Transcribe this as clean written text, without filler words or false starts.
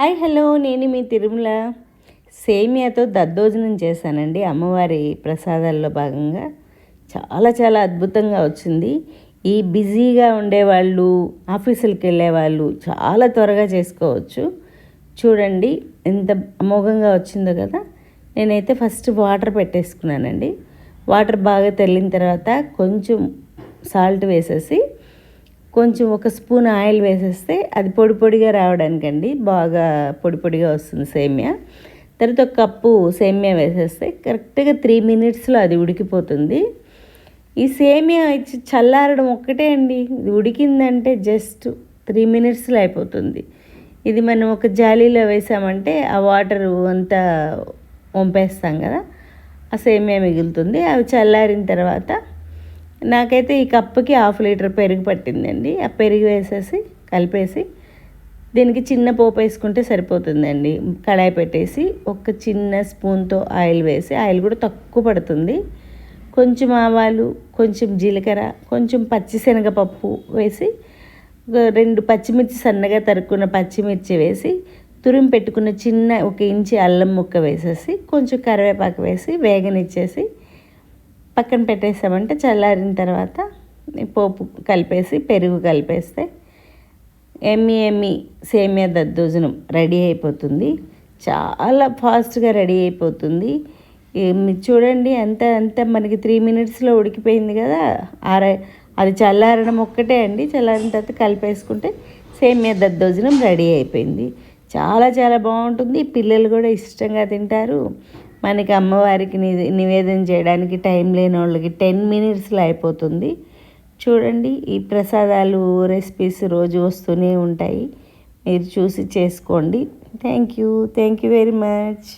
Hi hello, నేను మీ తిరుమల. సేమియాతో దద్దోజనం చేశానండి అమ్మవారి ప్రసాదాల్లో భాగంగా. చాలా చాలా అద్భుతంగా వచ్చింది. ఈ బిజీగా ఉండేవాళ్ళు, ఆఫీసులకు వెళ్ళేవాళ్ళు చాలా త్వరగా చేసుకోవచ్చు. చూడండి ఎంత అమోఘంగా వచ్చిందో కదా. నేనైతే ఫస్ట్ వాటర్ పెట్టేసుకున్నానండి. వాటర్ బాగా తెల్లిన తర్వాత కొంచెం సాల్ట్ వేసేసి కొంచెం ఒక స్పూన్ ఆయిల్ వేసేస్తే అది పొడి పొడిగా రావడానికండి, బాగా పొడి పొడిగా వస్తుంది సేమియా. తర్వాత ఒక కప్పు సేమియా వేసేస్తే కరెక్ట్గా 3 మినిట్స్లో అది ఉడికిపోతుంది. ఈ సేమియా చల్లారడం ఒక్కటే అండి, ఇది ఉడికిందంటే జస్ట్ 3 మినిట్స్లో అయిపోతుంది. ఇది మనం ఒక జాలీలో వేసామంటే ఆ వాటరు అంతా వంపేస్తాం కదా, ఆ సేమియా మిగులుతుంది. అవి చల్లారిన తర్వాత నాకైతే ఈ కప్పుకి 1/2 లీటర్ పెరుగు పట్టిందండి. ఆ పెరుగు వేసేసి కలిపేసి దీనికి చిన్న పోపు వేసుకుంటే సరిపోతుందండి. కడాయి పెట్టేసి ఒక చిన్న స్పూన్తో ఆయిల్ వేసి, ఆయిల్ కూడా తక్కువ పడుతుంది, కొంచెం ఆవాలు, కొంచెం జీలకర్ర, కొంచెం పచ్చిశనగపప్పు వేసి 2 పచ్చిమిర్చి సన్నగా తరుక్కున్న పచ్చిమిర్చి వేసి తురిమి పెట్టుకున్న చిన్న 1 ఇంచి అల్లం ముక్క వేసేసి కొంచెం కరివేపాకు వేసి వేగనిచ్చేసి పక్కన పెట్టేసామంటే చల్లారిన తర్వాత పోపు కలిపేసి పెరుగు కలిపేస్తే ఎమ్మి సేమియా దద్దోజనం రెడీ అయిపోతుంది. చాలా ఫాస్ట్గా రెడీ అయిపోతుంది. మీరు చూడండి అంత మనకి 3 మినిట్స్లో ఉడికిపోయింది కదా. అది చల్లారడం ఒక్కటే అండి. చల్లారిన తర్వాత కలిపేసుకుంటే సేమియా దద్దోజనం రెడీ అయిపోయింది. చాలా చాలా బాగుంటుంది. పిల్లలు కూడా ఇష్టంగా తింటారు. మనకి అమ్మవారికి నివేదన చేయడానికి టైం లేని వాళ్ళకి 10 మినిట్స్లో అయిపోతుంది. చూడండి, ఈ ప్రసాదాలు రెసిపీస్ రోజు వస్తూనే ఉంటాయి. మీరు చూసి చేసుకోండి. Thank you very much.